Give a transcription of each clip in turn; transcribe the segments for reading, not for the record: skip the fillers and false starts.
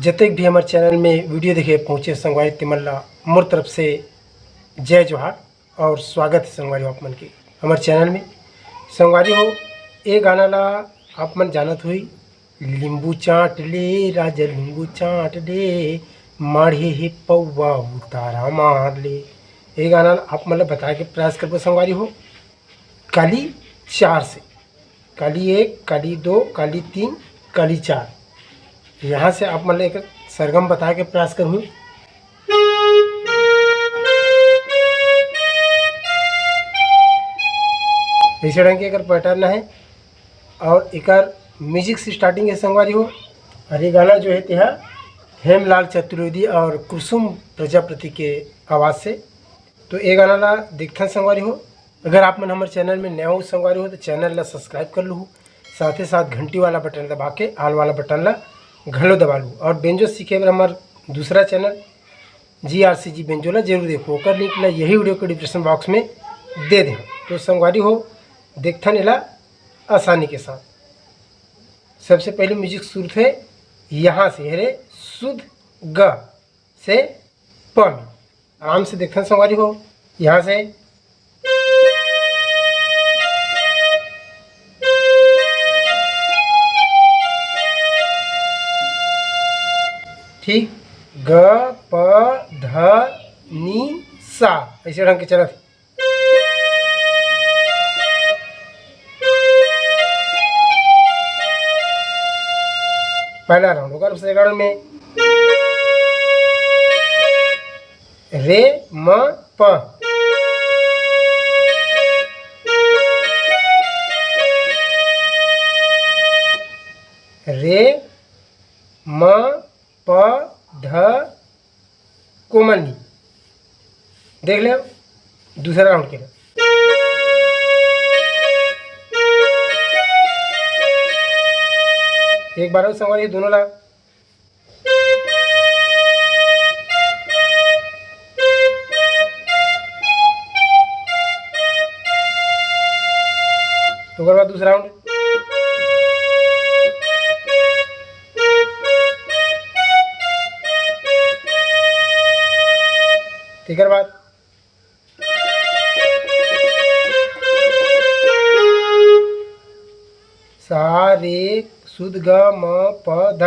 जतेक भी हमारे चैनल में वीडियो देखे पहुँचे संगवारी तिमल्ला मोर तरफ से जय जोहार और स्वागत है संगवारी आप मन के हमारे चैनल में। संगवारी हो ये गाना ला आप मन जानत हुई, लींबू चाट ले राजा लींबू चाट ले माढ़े ही पौवा उतारा मार ले। ये गाना आप मतलब बता के प्रयास करबो संगवारी हो। काली 4 से, काली 1, काली 2, काली 3, काली 4, यहाँ से आप मतलब एक सरगम बता के प्रयास करूँ। इसी ढंग के अगर पैटर्न है और एक म्यूजिक से स्टार्टिंग है संगवारी हो। और ये गाना जो है त्यह हेमलाल चतुर्वेदी और कुसुम प्रजापति के आवाज़ से। तो ये गाना ला देखते संगवारी हो। अगर आप मन हमारे चैनल में नया हो संगवारी हो तो चैनल ला सब्सक्राइब कर लूँ, साथ ही साथ घंटी वाला बटन दबा के आल वाला बटन ला घलो दबा लूँ। और बेंजो सीखे बर हमारा दूसरा चैनल GRCG बेंजो ला जरूर देखो, ओकर लिंक ला यही वीडियो के डिस्क्रिप्शन बॉक्स में दे दें। तो संगवारी हो देखथन एला आसानी के साथ। सबसे पहले म्यूजिक शुरू थे यहाँ से, हरे शुद्ध ग से प में। आराम से देखथन संगवारी हो। यहाँ से ठीक, ग प ध नि सा, ऐसे ढंग के चलत। पहला राउंड होगा। दूसरे राउंड में रे म प, रे म प ध कोमल नी। देख ले दूसरा राउंड के लिए। एक बार और संगवारी दोनों ला। तो बाद दूसरा राउंड। ठीक है बात। सा रे शुद्ध ग म प ध।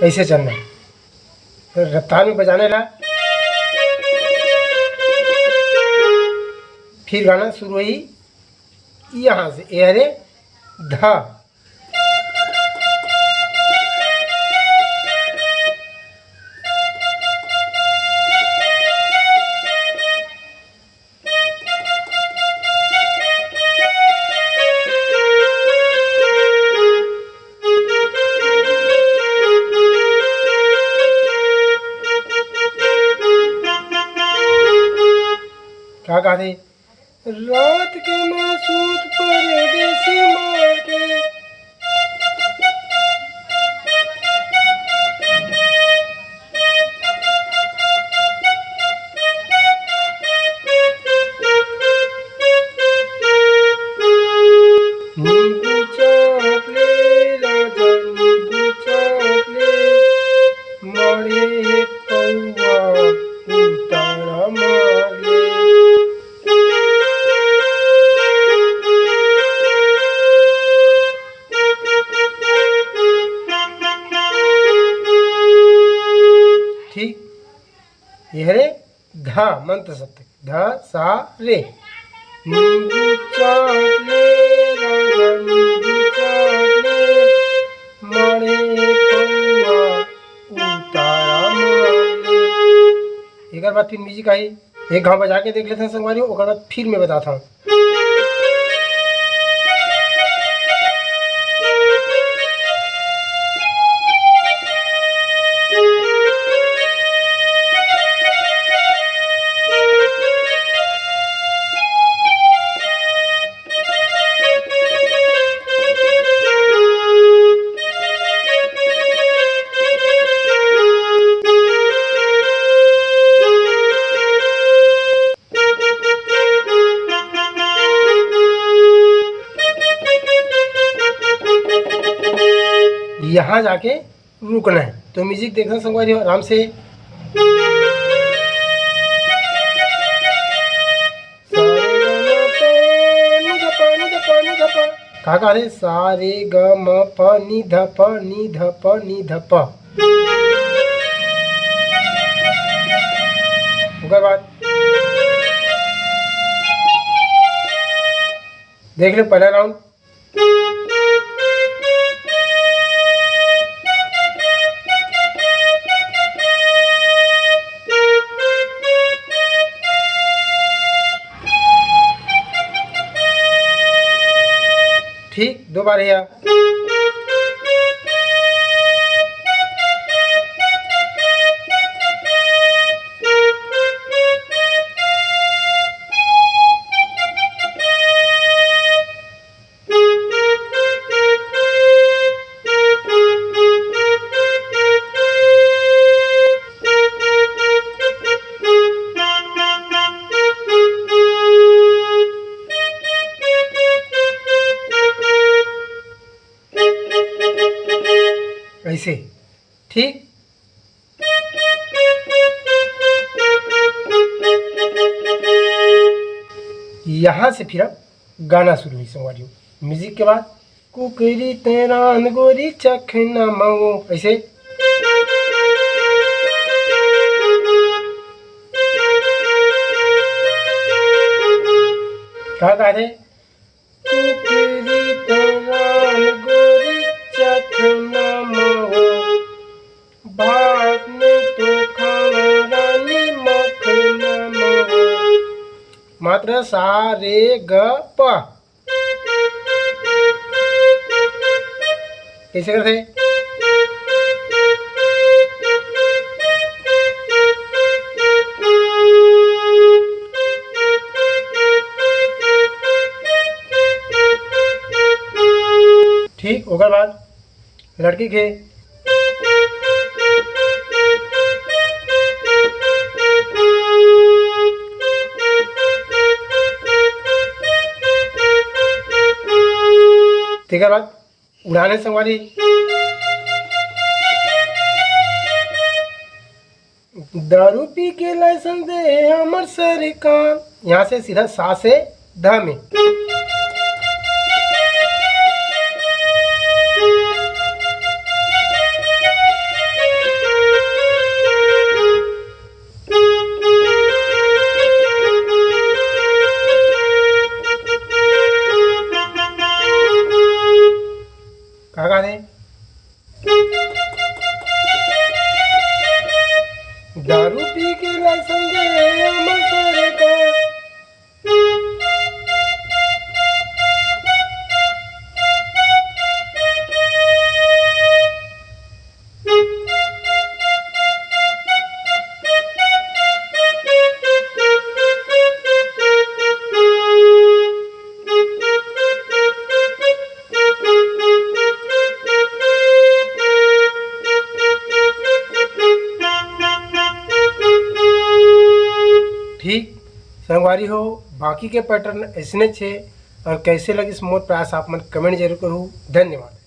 ऐसे चलना है, तो रफ्तार में बजाने ला। फिर गाना शुरू हुई यहाँ से, ए रे ध। क्या कहा थे? रात के मैं सूत परदेसी मार के। नींबू चाट ले राजा नींबू चाट ले मारे पौवा उतारा मार ले। ठीक, यह रे धा मंत्र सत्य ध सा रे। नींबू चाट ले राजा नींबू चाट ले मारे पौवा उतारा मार ले। एक बार फिर म्यूजिक आई, एक घाव बजा के देख लेते हैं संगवारी। ओकर बाद फिर मैं बताता हूँ। यहाँ जाके रुकना है। तो म्यूजिक देखना संगवारी हो आराम से। कहा कहा रे सा रे ग म प नि ध प नि ध प नि ध प। उसके बाद देख लो पहला राउंड। ठीक, दो बार है। ऐसे ठीक। यहाँ से फिर अब गाना शुरू हुई संगवारी। म्यूजिक के बाद कुकरी तेरान गोरी चखना मऊ, ऐसे। कहा गा थे कुकरी तेरान गोरी चखना मऊ, भात में तो खानी मखना मऊ। मात्र सा रे ग प। कैसे करते? ठीक, ओकर बाद लड़की के ठीक है। बाद उड़ाने संगवारी दारू पी के लाइसेंस दे हमर सरकार। यहाँ से सीधा सा से ध में। कहा गा दे दारू पी के लाइसेंस दे हमर सरकार। ठीक संगवारी हो, बाकी के पैटर्न ऐसने छे और कैसे लगी मोर प्रयास आप मन कमेंट जरूर करूँ। धन्यवाद।